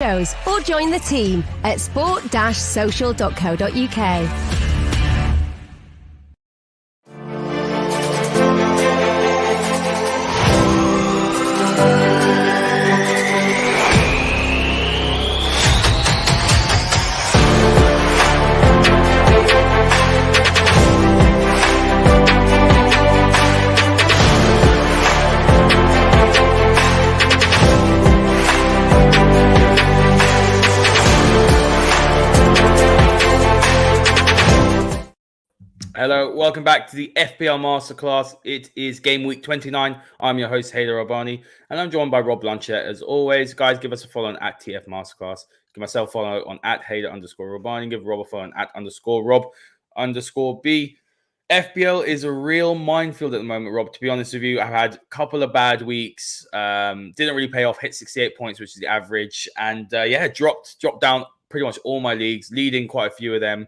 shows or join the team at sport-social.co.uk. Hello, welcome back to the FPL Masterclass. It is game week 29. I'm your host, Haider, Rubbani, and I'm joined by Rob Blanchette as always. Guys, give us a follow on at TF Masterclass. Give myself a follow on at Haider_Rubbani. Give Rob a follow on at _Rob_B. FPL is a real minefield at the moment, Rob. To be honest with you, I've had a couple of bad weeks. Didn't really pay off. Hit 68 points, which is the average. And dropped down pretty much all my leagues, leading quite a few of them.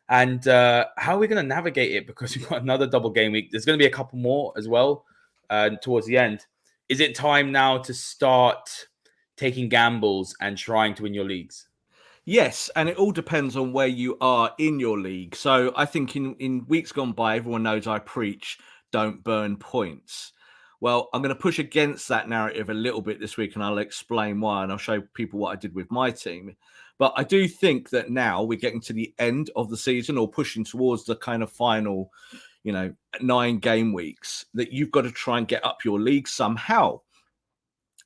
And how are we going to navigate it? Because we've got another double game week. There's going to be a couple more as well towards the end. Is it time now to start taking gambles and trying to win your leagues? Yes, and it all depends on where you are in your league. So I think in weeks gone by, everyone knows I preach don't burn points. Well, I'm going to push against that narrative a little bit this week, and I'll explain why, and I'll show people what I did with my team. But I do think that now we're getting to the end of the season or pushing towards the kind of final, 9 game weeks, that you've got to try and get up your league somehow.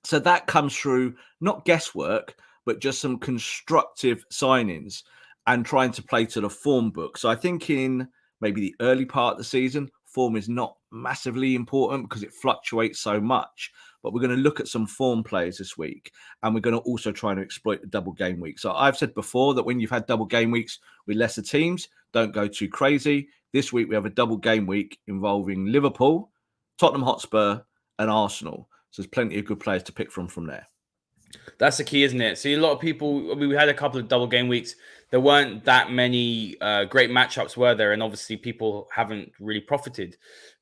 So that comes through not guesswork, but just some constructive signings and trying to play to the form book. So I think in maybe the early part of the season, form is not massively important because it fluctuates so much. But we're going to look at some form players this week, and we're going to also try to exploit the double game week. So I've said before that when you've had double game weeks with lesser teams, don't go too crazy. This week, we have a double game week involving Liverpool, Tottenham Hotspur, and Arsenal. So there's plenty of good players to pick from there. That's the key, isn't it? See, a lot of people, we had a couple of double game weeks. There weren't that many great matchups, were there? And obviously people haven't really profited.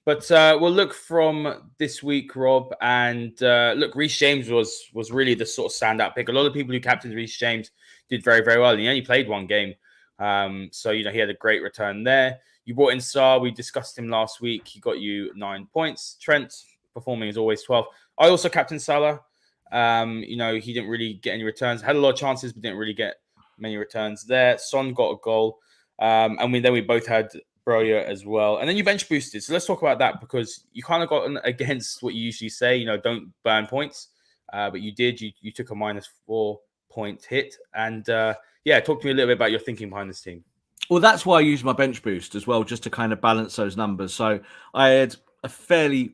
But we'll look from this week, Rob. And look, Reece James was really the sort of standout pick. A lot of people who captained Reece James did very, very well. He only played one game. So, he had a great return there. You brought in Salah. We discussed him last week. He got you 9 points. Trent performing as always 12. I also captained Salah. He didn't really get any returns. Had a lot of chances, but didn't really get many returns there. Son got a goal. And we both had Broya as well. And then you bench boosted. So let's talk about that because you kind of got against what you usually say, don't burn points. But you did. You took a -4 point hit. And talk to me a little bit about your thinking behind this team. Well, that's why I used my bench boost as well, just to kind of balance those numbers. So I had a few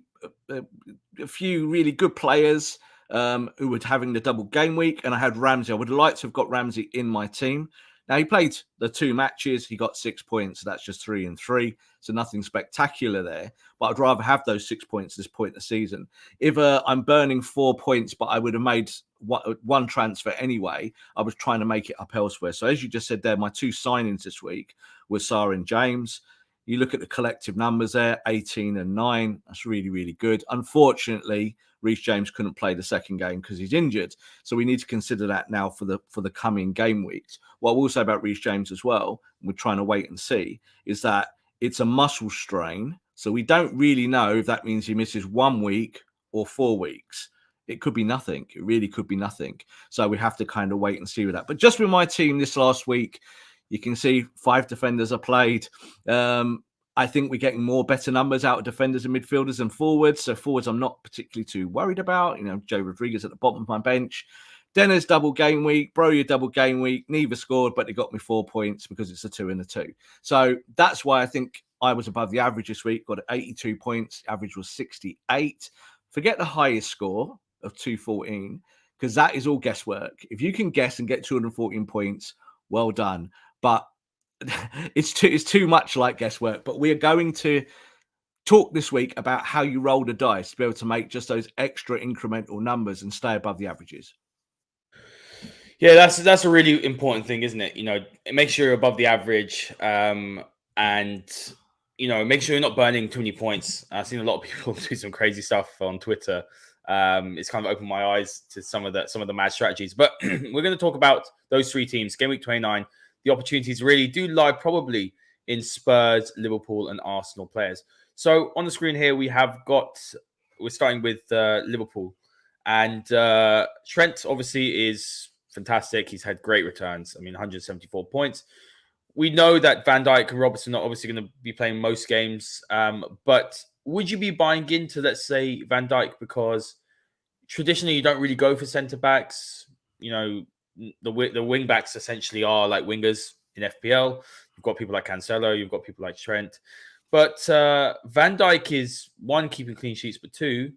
really good players who were having the double game week, and I had Ramsey. I would like to have got Ramsey in my team. Now, he played the 2 matches. He got 6 points. So that's just 3 and 3. So nothing spectacular there. But I'd rather have those 6 points at this point in the season. If I'm burning 4 points, but I would have made one transfer anyway, I was trying to make it up elsewhere. So as you just said there, my 2 signings this week were Salah and James. You look at the collective numbers there, 18 and 9. That's really, really good. Unfortunately, Reece James couldn't play the second game because he's injured. So we need to consider that now for the coming game weeks. What I will say about Reece James as well, and we're trying to wait and see, is that it's a muscle strain. So we don't really know if that means he misses 1 week or 4 weeks. It could be nothing. It really could be nothing. So we have to kind of wait and see with that. But just with my team this last week, you can see 5 defenders are played. I think we're getting better numbers out of defenders and midfielders than forwards. So forwards, I'm not particularly too worried about. Joe Rodriguez at the bottom of my bench. Denner's double game week. Broya double game week. Neither scored, but they got me 4 points because it's a 2 and a 2. So that's why I think I was above the average this week. Got 82 points. Average was 68. Forget the highest score of 214 because that is all guesswork. If you can guess and get 214 points, well done. But it's too much like guesswork. But we are going to talk this week about how you roll the dice to be able to make just those extra incremental numbers and stay above the averages. Yeah, that's a really important thing, isn't it? Make sure you're above the average, and make sure you're not burning too many points. I've seen a lot of people do some crazy stuff on Twitter It's kind of opened my eyes to some of the mad strategies. But we're going to talk about those three teams. Game week 29. The opportunities really do lie probably in Spurs, Liverpool, and Arsenal players. So on the screen here, we're starting with Liverpool. And Trent obviously is fantastic. He's had great returns. 174 points. We know that Van Dijk and Robertson are obviously going to be playing most games. But would you be buying into, let's say, Van Dijk? Because traditionally, you don't really go for centre-backs. The wing backs essentially are like wingers in FPL. You've got people like Cancelo, you've got people like Trent. But Van Dijk is, one, keeping clean sheets, but two,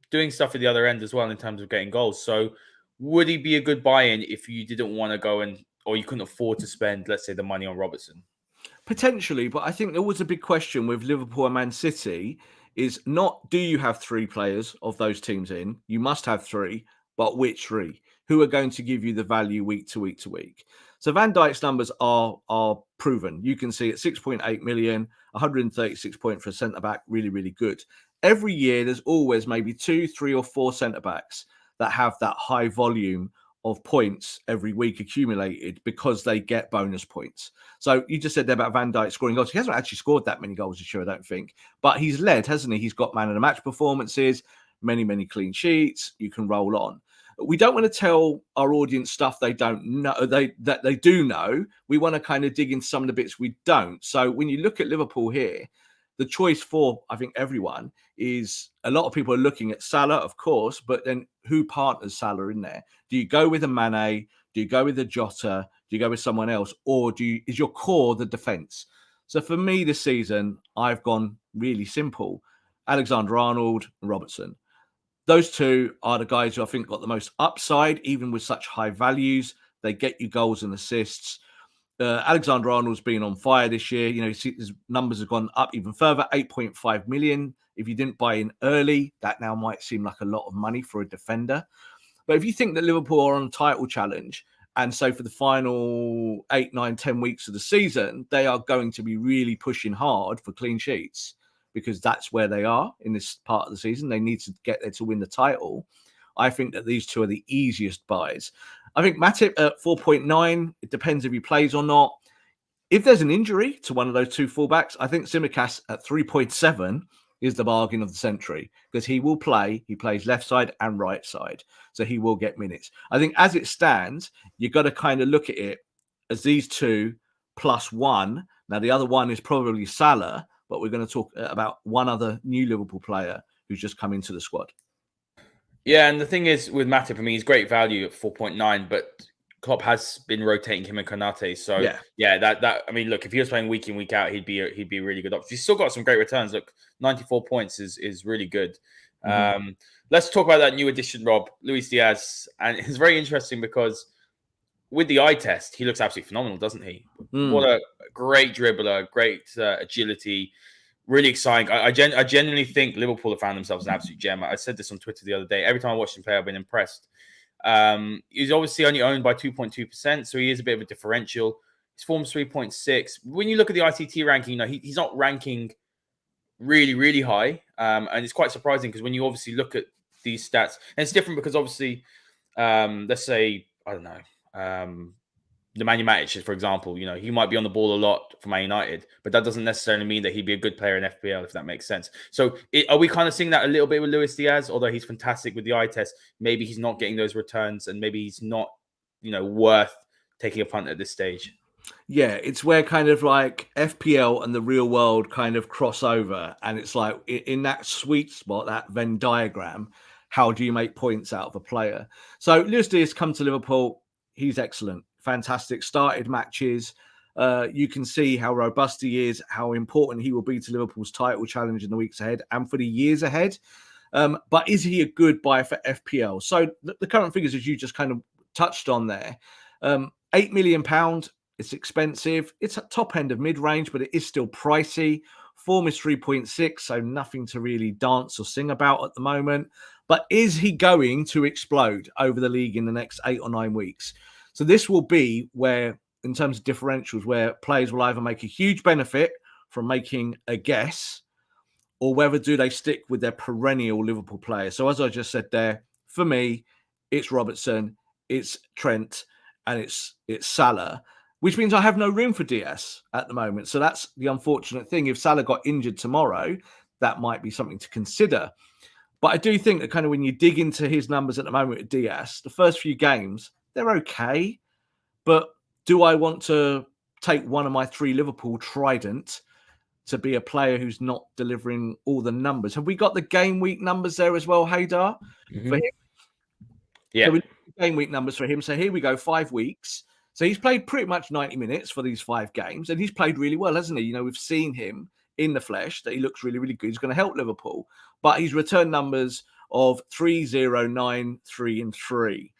doing stuff at the other end as well in terms of getting goals. So would he be a good buy-in if you didn't want to go or you couldn't afford to spend, let's say, the money on Robertson? Potentially, but I think there was a big question with Liverpool and Man City is not, do you have three players of those teams in? You must have three, but which three? Who are going to give you the value week to week to week? So Van Dijk's numbers are proven. You can see at 6.8 million, 136 points for a centre-back, really, really good. Every year, there's always maybe 2, 3 or 4 centre-backs that have that high volume of points every week accumulated because they get bonus points. So you just said there about Van Dijk scoring goals. He hasn't actually scored that many goals this year, I don't think. But he's led, hasn't he? He's got man of the match performances, many, many clean sheets. You can roll on. We don't want to tell our audience stuff they don't know, that they do know. We want to kind of dig into some of the bits we don't. So when you look at Liverpool here, the choice for, I think, everyone is a lot of people are looking at Salah, of course, but then who partners Salah in there? Do you go with a Mane? Do you go with a Jota? Do you go with someone else? Or is your core the defence? So for me this season, I've gone really simple. Alexander-Arnold and Robertson. Those two are the guys who I think got the most upside, even with such high values. They get you goals and assists. Alexander-Arnold's been on fire this year. His numbers have gone up even further, 8.5 million. If you didn't buy in early, that now might seem like a lot of money for a defender. But if you think that Liverpool are on a title challenge, and so for the final 8, 9, 10 weeks of the season, they are going to be really pushing hard for clean sheets because that's where they are in this part of the season. They need to get there to win the title. I think that these two are the easiest buys. I think Matip at 4.9, it depends if he plays or not. If there's an injury to one of those two fullbacks, I think Tsimikas at 3.7 is the bargain of the century because he will play. He plays left side and right side, so he will get minutes. I think as it stands, you've got to kind of look at it as these two plus one. Now, the other one is probably Salah, but we're going to talk about one other new Liverpool player who's just come into the squad. Yeah, and the thing is with Matip, he's great value at 4.9, but Klopp has been rotating him and Konate. So that look, if he was playing week in, week out, he'd be a really good option. He's still got some great returns. Look, 94 points is really good. Mm-hmm. Let's talk about that new addition, Rob, Luis Diaz. And it's very interesting because with the eye test, he looks absolutely phenomenal, doesn't he? What a great dribbler, great agility. Really exciting. I genuinely think Liverpool have found themselves an absolute gem. I said this on Twitter the other day. Every time I watched him play, I've been impressed. He's obviously only owned by 2.2%, so he is a bit of a differential. His form's 3.6. When you look at the ITT ranking, he's not ranking really, really high. And it's quite surprising because when you obviously look at these stats, and it's different because obviously, let's say, I don't know, Nemanja Matic, for example, he might be on the ball a lot for Man United, but that doesn't necessarily mean that he'd be a good player in FPL, if that makes sense. So are we kind of seeing that a little bit with Luis Diaz? Although he's fantastic with the eye test, maybe he's not getting those returns and maybe he's not, worth taking a punt at this stage. Yeah, it's where kind of like FPL and the real world kind of cross over. And it's like in that sweet spot, that Venn diagram, how do you make points out of a player? So Luis Diaz come to Liverpool. He's excellent. Fantastic. Started matches. You can see how robust he is, how important he will be to Liverpool's title challenge in the weeks ahead and for the years ahead. But is he a good buy for FPL? So the current figures, as you just kind of touched on there, £8 million. It's expensive. It's at top end of mid-range, but it is still pricey. Form is 3.6, so nothing to really dance or sing about at the moment. But is he going to explode over the league in the next 8 or 9 weeks? So this will be where, in terms of differentials, where players will either make a huge benefit from making a guess, or whether do they stick with their perennial Liverpool players. So as I just said there, for me, it's Robertson, it's Trent, and it's Salah, which means I have no room for Diaz at the moment. So that's the unfortunate thing. If Salah got injured tomorrow, that might be something to consider. But I do think that kind of when you dig into his numbers at the moment with Diaz, the first few games, they're okay. But do I want to take one of my 3 Liverpool trident to be a player who's not delivering all the numbers? Have we got the game week numbers there as well, Haider? For him? Yeah. So we look at game week numbers for him. So here we go, 5 weeks. So he's played pretty much 90 minutes for these 5 games, and he's played really well, hasn't he? You know, we've seen him in the flesh that he looks really, really good. He's going to help Liverpool. But he's returned numbers of 3, 0, 9, 3, and 3.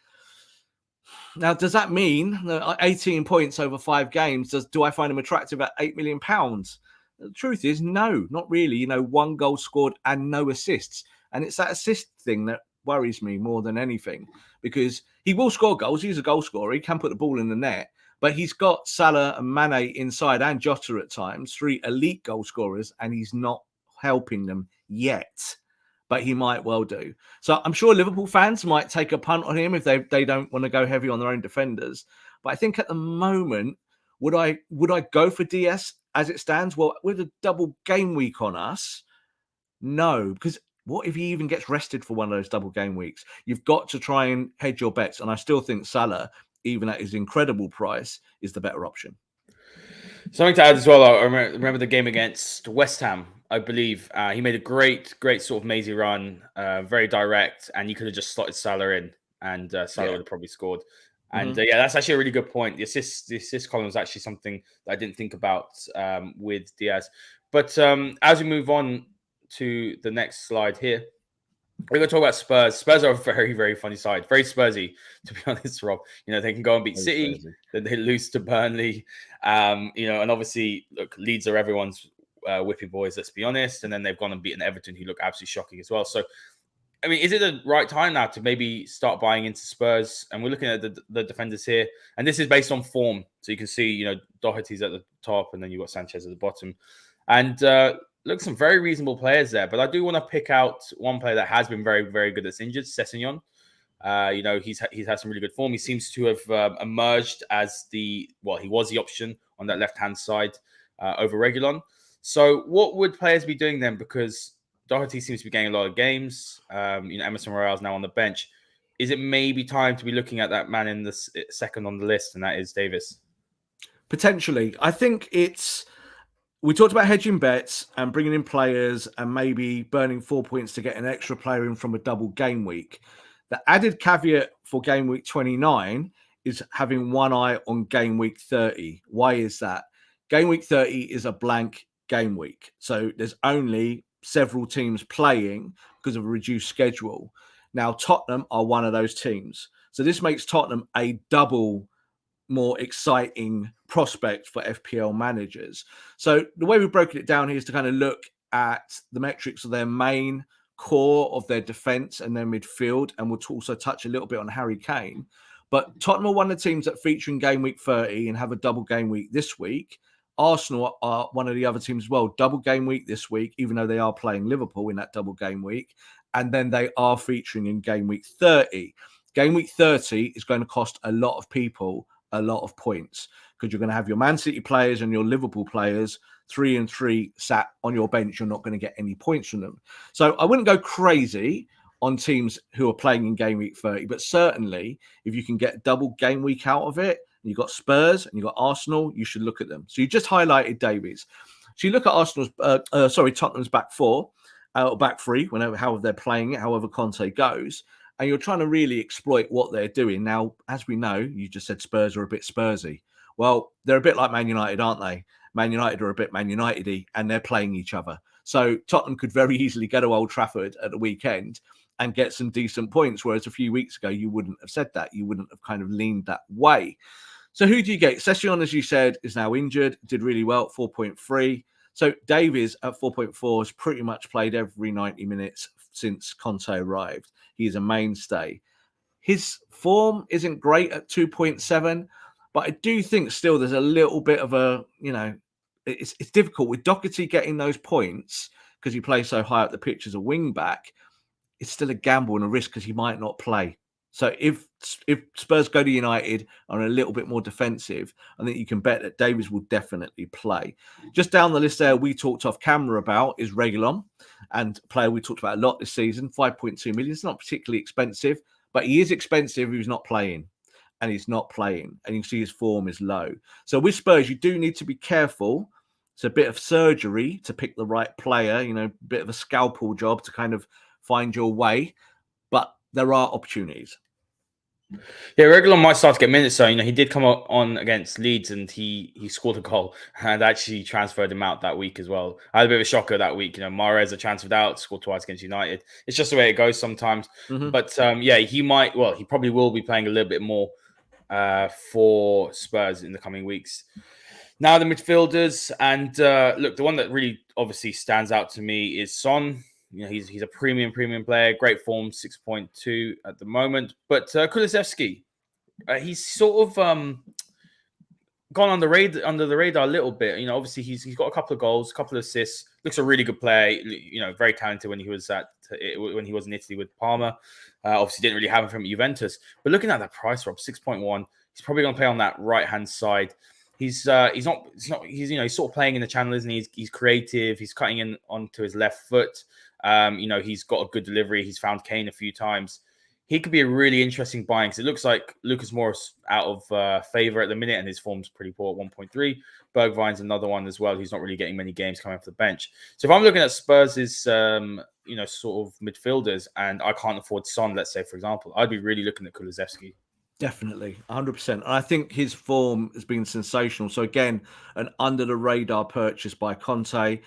Now, does that mean 18 points over 5 games? Do I find him attractive at £8 million? The truth is, no, not really. You know, 1 goal scored and no assists. And it's that assist thing that worries me more than anything, because he will score goals. He's a goal scorer. He can put the ball in the net. But he's got Salah and Mane inside and Jota at times, 3 elite goal scorers, and he's not helping them yet. But he might well do. So I'm sure Liverpool fans might take a punt on him if they don't want to go heavy on their own defenders. But I think at the moment, would I go for Diaz as it stands? Well, with a double game week on us, no, because what if he even gets rested for one of those double game weeks? You've got to try and hedge your bets. And I still think Salah, even at his incredible price, is the better option. Something to add as well. I remember the game against West Ham, I believe. He made a great sort of mazy run, very direct, and you could have just slotted Salah in, and Salah would have probably scored. And that's actually a really good point. The assist column is actually something that I didn't think about with Diaz. But as we move on to the next slide here, we're going to talk about Spurs. Spurs are a very, very funny side. Very Spursy, to be honest, Rob. You know, they can go and beat City, then they lose to Burnley. You know, and obviously, look, Leeds are everyone's whippy boys, let's be honest. And then they've gone and beaten Everton, who look absolutely shocking as well. So, I mean, is it the right time now to maybe start buying into Spurs? And we're looking at the defenders here. And this is based on form. So you can see, you know, Doherty's at the top, and then you've got Sanchez at the bottom. And look, some very reasonable players there. But I do want to pick out one player that has been very, very good that's injured, Sessegnon. You know, he's had some really good form. He seems to have emerged as he was the option on that left-hand side over Reguilon. So what would players be doing then? Because Doherty seems to be getting a lot of games. You know, Emerson Royale's now on the bench. Is it maybe time to be looking at that man in the second on the list, and that is Davis? Potentially. I think we talked about hedging bets and bringing in players and maybe burning 4 points to get an extra player in from a double game week. The added caveat for game week 29 is having one eye on game week 30. Why is that? Game week 30 is a blank game week. So there's only several teams playing because of a reduced schedule. Now, Tottenham are one of those teams. So this makes Tottenham a double more exciting prospect for FPL managers. So the way we've broken it down here is to kind of look at the metrics of their main core of their defense and their midfield, and we'll also touch a little bit on Harry Kane. But Tottenham are one of the teams that feature in game week 30 and have a double game week this week. Arsenal are one of the other teams as well, double game week this week, even though they are playing Liverpool in that double game week. And then they are featuring in game week 30. Game week 30 is going to cost a lot of people a lot of points, because you're going to have your Man City players and your Liverpool players 3 and 3 sat on your bench. You're not going to get any points from them. So I wouldn't go crazy on teams who are playing in game week 30, but certainly if you can get double game week out of it, and you've got Spurs and you've got Arsenal, you should look at them. So you just highlighted Davies. So you look at Tottenham's back four, or back three, however they're playing it, however Conte goes, and you're trying to really exploit what they're doing. Now, as we know, you just said Spurs are a bit Spursy. Well, they're a bit like Man United, aren't they? Man United are a bit Man United-y, and they're playing each other. So Tottenham could very easily go to Old Trafford at the weekend and get some decent points, whereas a few weeks ago, you wouldn't have said that. You wouldn't have kind of leaned that way. So who do you get? Sessegnon, as you said, is now injured, did really well, 4.3. So Davies at 4.4 has pretty much played every 90 minutes since Conte arrived. He's a mainstay. His form isn't great at 2.7, but I do think still there's a little bit of a, it's difficult with Doherty getting those points because he plays so high up the pitch as a wing back, it's still a gamble and a risk because he might not play. So if Spurs go to United are a little bit more defensive, I think you can bet that Davies will definitely play. Just down the list there, we talked off camera about is Reguilon, and a player we talked about a lot this season, 5.2 million. It's not particularly expensive, but he is expensive if he's not playing. And he's not playing. And you can see his form is low. So with Spurs, you do need to be careful. It's a bit of surgery to pick the right player, a bit of a scalpel job to kind of find your way. But there are opportunities. Yeah, Reguilon might start to get minutes. So, he did come on against Leeds and he scored a goal and actually transferred him out that week as well. I had a bit of a shocker that week. Mahrez transferred out, scored twice against United. It's just the way it goes sometimes. Mm-hmm. But he probably will be playing a little bit more for Spurs in the coming weeks. Now the midfielders, and look, the one that really obviously stands out to me is Son. He's a premium player, great form, 6.2 at the moment. But Kulusevski, he's sort of gone under the radar a little bit. Obviously he's got a couple of goals, a couple of assists. Looks a really good player. Very talented when he was in Italy with Parma. Obviously didn't really have him from Juventus. But looking at that price, Rob, 6.1, he's probably going to play on that right hand side. He's sort of playing in the channel, isn't he? He's creative. He's cutting in onto his left foot. He's got a good delivery. He's found Kane a few times. He could be a really interesting buying because it looks like Lucas Moura's out of favor at the minute and his form's pretty poor at 1.3. Bergwijn's another one as well. He's not really getting many games coming off the bench. So if I'm looking at Spurs' sort of midfielders and I can't afford Son, let's say, for example, I'd be really looking at Kulusevski. Definitely, 100%. And I think his form has been sensational. So again, an under-the-radar purchase by Conte.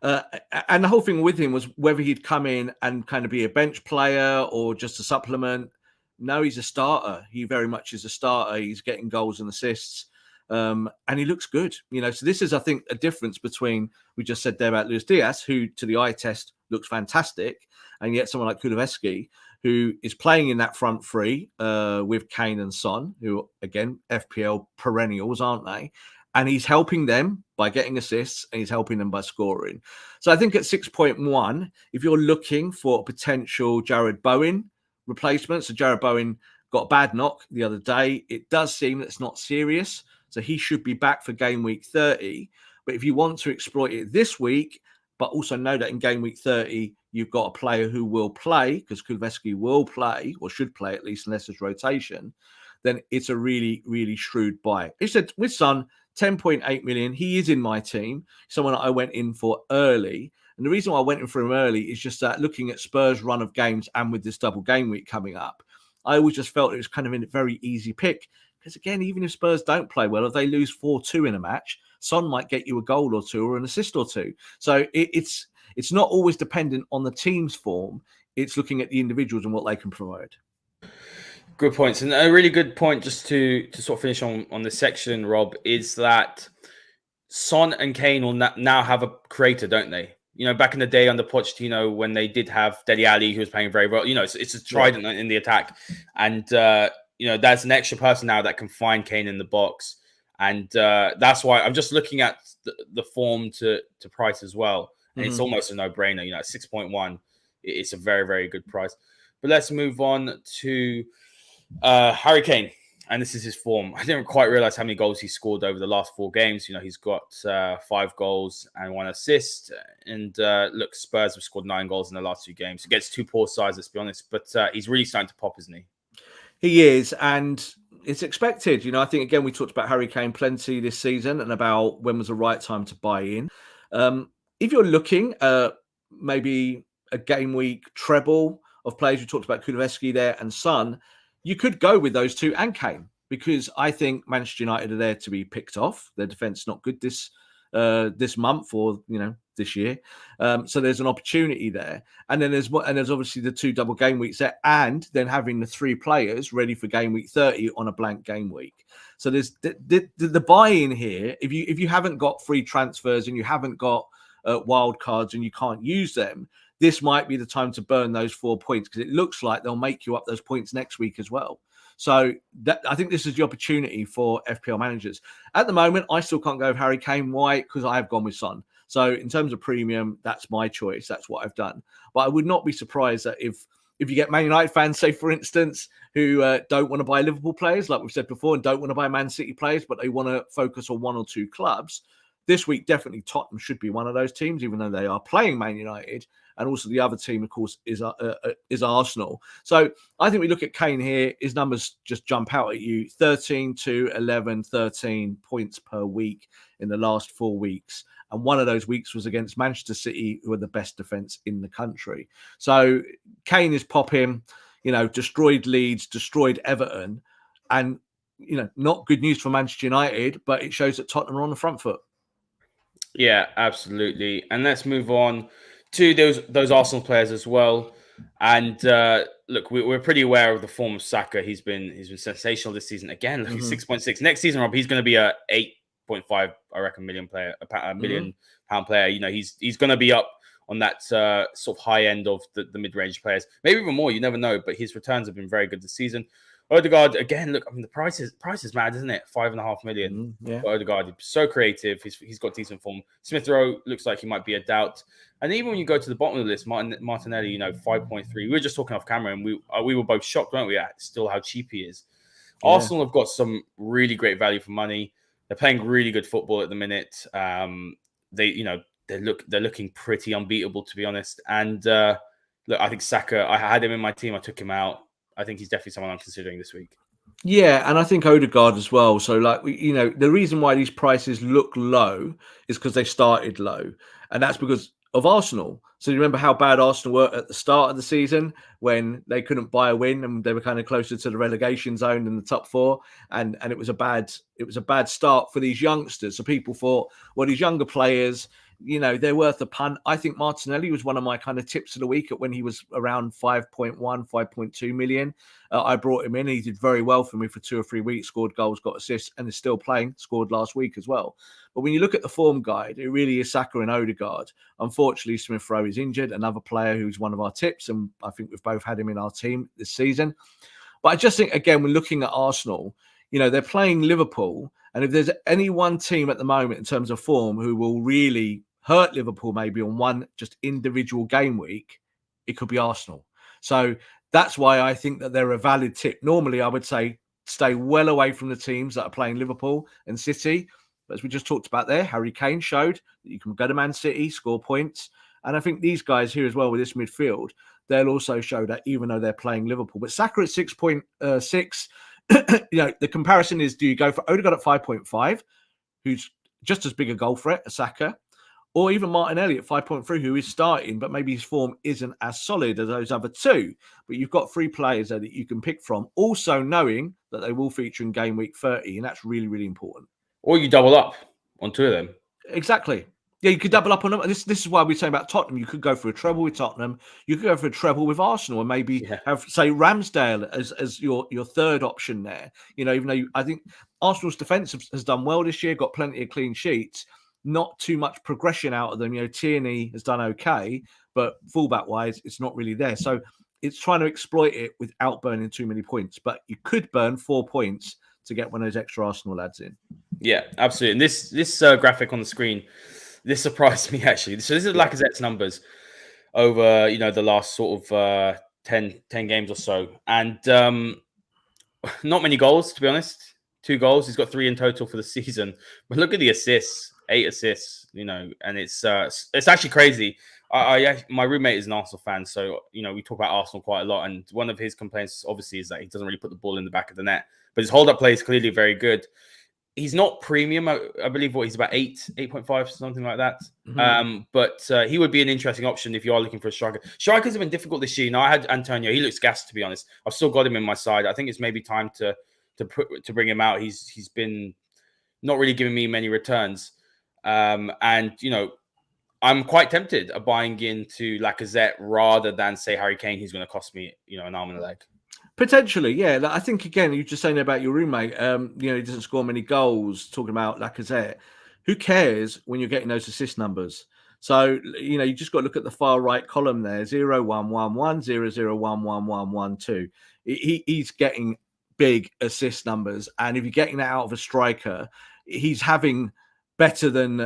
And the whole thing with him was whether he'd come in and kind of be a bench player or just a supplement. No, he's a starter. He very much is a starter. He's getting goals and assists. And he looks good. So this is, I think, a difference between, we just said there about Luis Diaz, who to the eye test looks fantastic, and yet someone like Kulusevski, who is playing in that front three with Kane and Son, who, again, FPL perennials, aren't they? And he's helping them by getting assists and he's helping them by scoring. So I think at 6.1, if you're looking for a potential Jared Bowen replacement, so Jared Bowen got a bad knock the other day. It does seem that it's not serious. So he should be back for game week 30. But if you want to exploit it this week, but also know that in game week 30, you've got a player who will play, because Kulusevski will play, or should play at least, unless there's rotation, then it's a really, really shrewd buy. He said with Son, 10.8 million. He is in my team, someone I went in for early. And the reason why I went in for him early is just that looking at Spurs' run of games and with this double game week coming up, I always just felt it was kind of a very easy pick. Because again, even if Spurs don't play well, if they lose 4-2 in a match, Son might get you a goal or two or an assist or two. So it's not always dependent on the team's form. It's looking at the individuals and what they can provide. Good points. And a really good point, just to sort of finish on this section, Rob, is that Son and Kane will now have a creator, don't they? Back in the day under Pochettino, when they did have Dele Alli, who was playing very well, it's a trident in the attack. And, that's an extra person now that can find Kane in the box. And that's why I'm just looking at the form to price as well. And it's almost a no-brainer. At 6.1, it's a very, very good price. But let's move on to Harry Kane, and this is his form. I didn't quite realize how many goals he scored over the last 4 games. He's got 5 goals and 1 assist. And look, Spurs have scored 9 goals in the last 2 games. Against 2 poor sides, let's be honest. But he's really starting to pop, isn't he? He is, and it's expected. I think, again, we talked about Harry Kane plenty this season and about when was the right time to buy in. If you're looking at maybe a game week treble of players, we talked about Kulusevski there and Son, you could go with those two and Kane, because I think Manchester United are there to be picked off. Their defence is not good this month or this year, so there's an opportunity there. And then there's obviously the 2 double game weeks there, and then having the 3 players ready for game week 30 on a blank game week. So there's the buy-in here. If you haven't got free transfers and you haven't got wild cards and you can't use them, this might be the time to burn those 4 points, because it looks like they'll make you up those points next week as well. So I think this is the opportunity for FPL managers. At the moment, I still can't go with Harry Kane. Why? Because I have gone with Son. So in terms of premium, that's my choice. That's what I've done. But I would not be surprised that if you get Man United fans, say for instance, who don't want to buy Liverpool players, like we've said before, and don't want to buy Man City players, but they want to focus on one or two clubs, this week definitely Tottenham should be one of those teams, even though they are playing Man United. And also the other team, of course, is Arsenal. So I think we look at Kane here. His numbers just jump out at you. 13 to 11, 13 points per week in the last 4 weeks. And one of those weeks was against Manchester City, who are the best defence in the country. So Kane is popping, destroyed Leeds, destroyed Everton. And, not good news for Manchester United, but it shows that Tottenham are on the front foot. Yeah, absolutely. And let's move on to those Arsenal players as well. And look, we're pretty aware of the form of Saka. He's been sensational this season. Again, look, 6.6. Next season, Rob, he's going to be a 8.5, I reckon, million player, a million pound player. He's going to be up on that sort of high end of the mid-range players. Maybe even more, you never know. But his returns have been very good this season. Odegaard, again, look, the price is mad, isn't it? 5.5 million. For Odegaard, so creative. He's got decent form. Smith Rowe looks like he might be a doubt. And even when you go to the bottom of the list, Martinelli, 5.3. We were just talking off camera, and we were both shocked, weren't we, at still how cheap he is. Yeah. Arsenal have got some really great value for money. They're playing really good football at the minute. They're looking pretty unbeatable, to be honest. And look, I think Saka, I had him in my team. I took him out. I think he's definitely someone I'm considering this week. Yeah, and I think Odegaard as well. So, the reason why these prices look low is because they started low. And that's because of Arsenal. So you remember how bad Arsenal were at the start of the season when they couldn't buy a win and they were kind of closer to the relegation zone in the top four. And it was a bad start for these youngsters. So people thought, well, these younger players, they're worth a punt. I think Martinelli was one of my kind of tips of the week when he was around 5.1, 5.2 million. I brought him in. He did very well for me for 2 or 3 weeks, scored goals, got assists, and is still playing, scored last week as well. But when you look at the form guide, it really is Saka and Odegaard. Unfortunately, Smith Rowe is injured, another player who's one of our tips, and I think we've both had him in our team this season. But I just think, again, when looking at Arsenal, they're playing Liverpool, and if there's any one team at the moment in terms of form who will really hurt Liverpool maybe on one just individual game week, it could be Arsenal. So that's why I think that they're a valid tip. Normally, I would say stay well away from the teams that are playing Liverpool and City. But as we just talked about there, Harry Kane showed that you can go to Man City, score points. And I think these guys here as well with this midfield, they'll also show that even though they're playing Liverpool. But Saka at 6.6, the comparison is, do you go for Odegaard at 5.5, who's just as big a goal threat as Saka, or even Martinelli at 5.3, who is starting, but maybe his form isn't as solid as those other two. But you've got 3 players there that you can pick from, also knowing that they will feature in game week 30, and that's really, really important. Or you double up on 2 of them. Exactly. Yeah, you could double up on them. This is why we're saying about Tottenham. You could go for a treble with Tottenham. You could go for a treble with Arsenal, and maybe have, say, Ramsdale as your third option there. Even though I think Arsenal's defence has done well this year, got plenty of clean sheets, not too much progression out of them. Tierney has done okay, but fullback wise, it's not really there. So it's trying to exploit it without burning too many points. But you could burn 4 points to get one of those extra Arsenal lads in. Yeah, absolutely. And this graphic on the screen, this surprised me actually. So this is Lacazette's numbers over the last sort of 10 games or so, and not many goals, to be honest. 2 goals. He's got 3 in total for the season. But look at the assists. 8 assists, and it's actually crazy. My roommate is an Arsenal fan, so we talk about Arsenal quite a lot. And one of his complaints, obviously, is that he doesn't really put the ball in the back of the net. But his hold-up play is clearly very good. He's not premium, I believe. He's about 8.5, something like that. But he would be an interesting option if you are looking for a striker. Strikers have been difficult this year. I had Antonio. He looks gassed, to be honest. I've still got him in my side. I think it's maybe time to bring him out. He's been not really giving me many returns. I'm quite tempted of buying into Lacazette rather than, say, Harry Kane, who's going to cost me, an arm and a leg. Potentially, yeah. I think, again, you're just saying about your roommate, he doesn't score many goals, talking about Lacazette. Who cares when you're getting those assist numbers? So, you just got to look at the far right column there, 0, 1, 1, 1, 0, 0, 1, 1, 1, 1, 2. He's getting big assist numbers. And if you're getting that out of a striker, he's having better than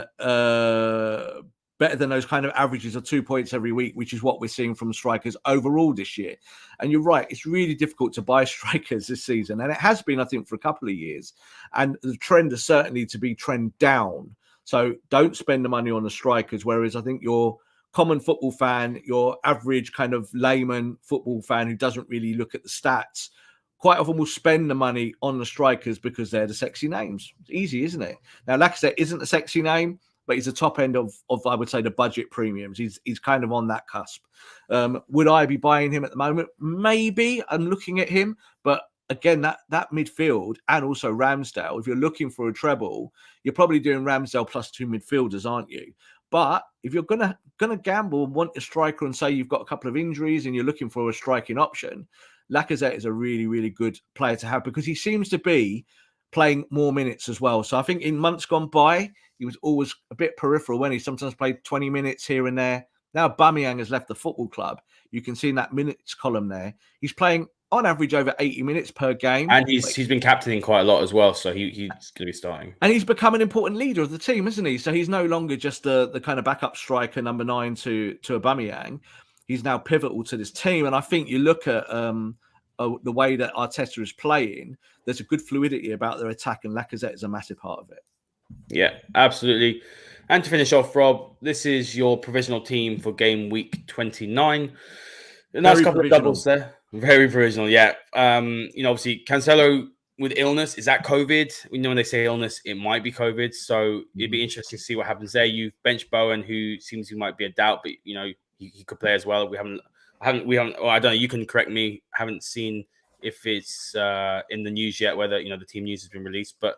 those kind of averages of 2 points every week, which is what we're seeing from strikers overall this year. And you're right, it's really difficult to buy strikers this season, and it has been, I think, for a couple of years. And the trend is certainly to be trend down. So don't spend the money on the strikers. Whereas I think your common football fan, your average kind of layman football fan who doesn't really look at the stats, quite often will spend the money on the strikers because they're the sexy names. It's easy, isn't it? Now, Lacazette isn't a sexy name, but he's the top end of I would say, the budget premiums. He's kind of on that cusp. Would I be buying him at the moment? Maybe. I'm looking at him, but again, that midfield and also Ramsdale, if you're looking for a treble, you're probably doing Ramsdale plus 2 midfielders, aren't you? But if you're gonna gamble and want a striker and say you've got a couple of injuries and you're looking for a striking option, Lacazette is a really, really good player to have because he seems to be playing more minutes as well. So I think in months gone by, he was always a bit peripheral when he sometimes played 20 minutes here and there. Now Aubameyang has left the football club. You can see in that minutes column there, he's playing on average over 80 minutes per game. And he's been captaining quite a lot as well, so he's going to be starting. And he's become an important leader of the team, isn't he? So he's no longer just the kind of backup striker, number 9 to Aubameyang. He's now pivotal to this team. And I think you look at the way that Arteta is playing, there's a good fluidity about their attack, and Lacazette is a massive part of it. Yeah, absolutely. And to finish off, Rob, this is your provisional team for game week 29. A nice couple of doubles there. Very provisional, yeah. Obviously, Cancelo with illness, is that COVID? We know when they say illness, it might be COVID. So it'd be interesting to see what happens there. You've benched Bowen, who seems he might be a doubt, but he could play as well. We haven't. Well, I don't know. You can correct me. Haven't seen if it's in the news yet whether the team news has been released. But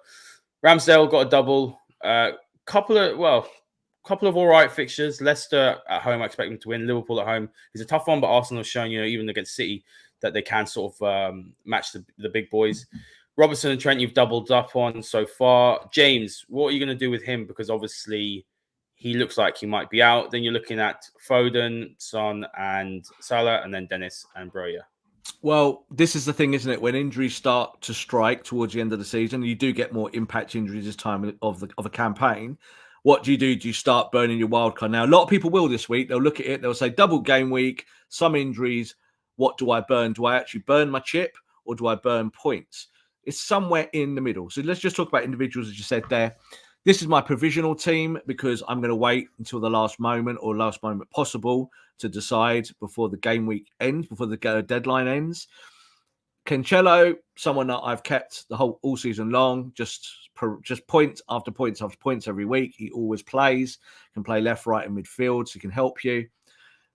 Ramsdale got a double. Couple of all right fixtures. Leicester at home, I expect them to win. Liverpool at home is a tough one, but Arsenal have shown, even against City, that they can sort of match the big boys. Robertson and Trent, you've doubled up on so far. James, what are you going to do with him? Because obviously he looks like he might be out. Then you're looking at Foden, Son, and Salah, and then Dennis and Broja. Well, this is the thing, isn't it? When injuries start to strike towards the end of the season, you do get more impact injuries this time of a campaign. What do? Do you start burning your wild card? Now, a lot of people will this week. They'll look at it. They'll say double game week, some injuries. What do I burn? Do I actually burn my chip or do I burn points? It's somewhere in the middle. So let's just talk about individuals, as you said there. This is my provisional team because I'm going to wait until the last moment possible to decide before the game week ends, before the deadline ends. Cancelo, someone that I've kept all season long, just points after points after points every week. He always plays, can play left, right, and midfield, so he can help you.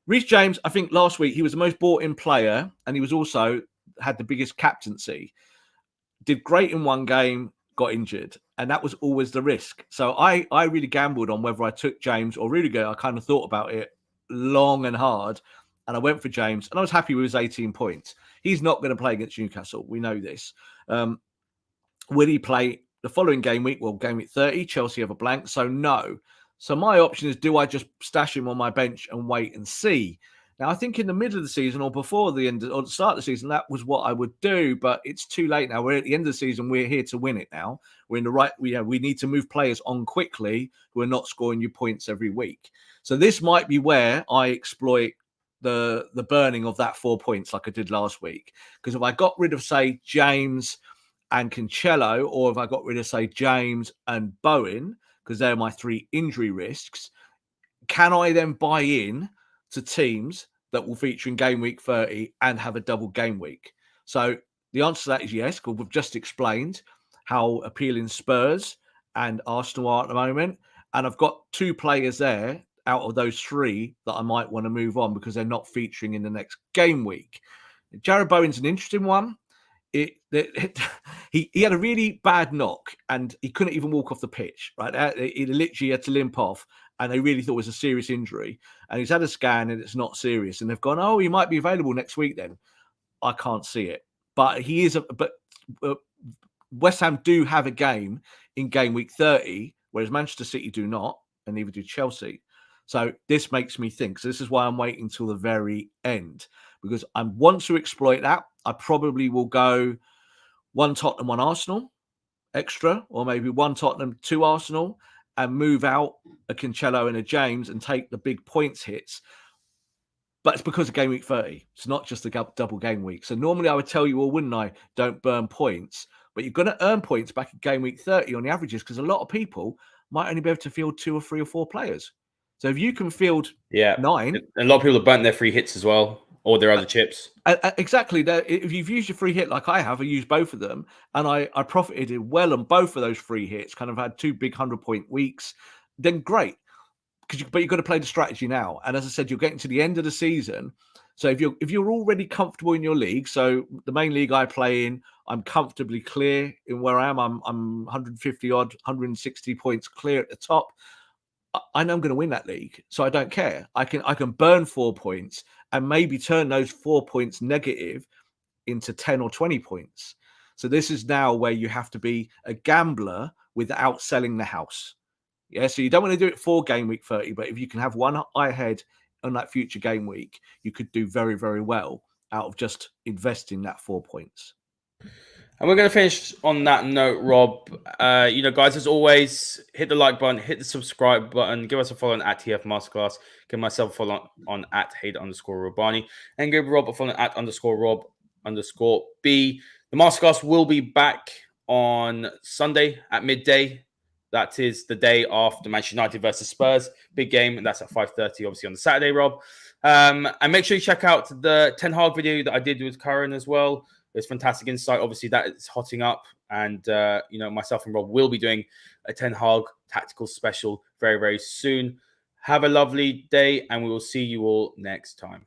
Reece James, I think last week he was the most bought-in player, and he was also had the biggest captaincy. Did great in one game, got injured, and that was always the risk. So I really gambled on whether I took James or Rudiger. I kind of thought about it long and hard, and I went for James, and I was happy with his 18 points. He's not going to play against Newcastle. We know this. Will he play the following game week? Well, game week 30, Chelsea have a blank, so no. So my option is, do I just stash him on my bench and wait and see? Now, I think in the middle of the season or before the end or the start of the season, that was what I would do, but it's too late now. We're at the end of the season. We're here to win it now. We're in the right. We need to move players on quickly who are not scoring you points every week. So this might be where I exploit the burning of that 4 points like I did last week. Because if I got rid of, say, James and Cancelo, or if I got rid of, say, James and Bowen, because they're my 3 injury risks, can I then buy in to teams that will feature in game week 30 and have a double game week? So the answer to that is yes, because we've just explained how appealing Spurs and Arsenal are at the moment. And I've got 2 players there out of those 3 that I might want to move on because they're not featuring in the next game week. Jared Bowen's an interesting one. He had a really bad knock and he couldn't even walk off the pitch, right? He literally had to limp off, and they really thought it was a serious injury. And he's had a scan and it's not serious. And they've gone, oh, he might be available next week then. I can't see it. But he is, but West Ham do have a game in game week 30, whereas Manchester City do not, and neither do Chelsea. So this makes me think. So this is why I'm waiting till the very end, because I want to exploit that. I probably will go 1 Tottenham, 1 Arsenal extra, or maybe 1 Tottenham, 2 Arsenal, and move out a Cancelo and a James and take the big points hits. But it's because of game week 30. It's not just a double game week. So normally I would tell you all, wouldn't I, don't burn points. But you're going to earn points back at game week 30 on the averages because a lot of people might only be able to field 2 or 3 or 4 players. So if you can field 9... A lot of people have burnt their free hits as well, or their other chips. Exactly. If you've used your free hit like I have, I used both of them, and I profited well on both of those free hits, kind of had 2 big 100-point weeks, then great. But you've got to play the strategy now. And as I said, you're getting to the end of the season. So if you're already comfortable in your league, so the main league I play in, I'm comfortably clear in where I am. I'm 150 odd, 160 points clear at the top. I know I'm going to win that league, so I don't care. I can burn 4 points and maybe turn those 4 points negative into 10 or 20 points. So this is now where you have to be a gambler without selling the house. Yeah, so you don't want to do it for game week 30, but if you can have one eye ahead on that future game week, you could do very, very well out of just investing that 4 points. And we're going to finish on that note, Rob. Guys, as always, hit the like button, hit the subscribe button, give us a follow on at TF Masterclass, give myself a follow on at Haider_Rubbani, and give Rob a follow at _Rob_B. The Masterclass will be back on Sunday at midday. That is the day after Manchester United versus Spurs. Big game, and that's at 5:30, obviously, on the Saturday, Rob. And make sure you check out the Ten Hag video that I did with Karen as well. It's fantastic insight. Obviously, that is hotting up. And, myself and Rob will be doing a Ten Hag tactical special very, very soon. Have a lovely day, and we will see you all next time.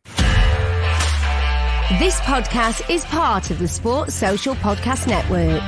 This podcast is part of the Sports Social Podcast Network.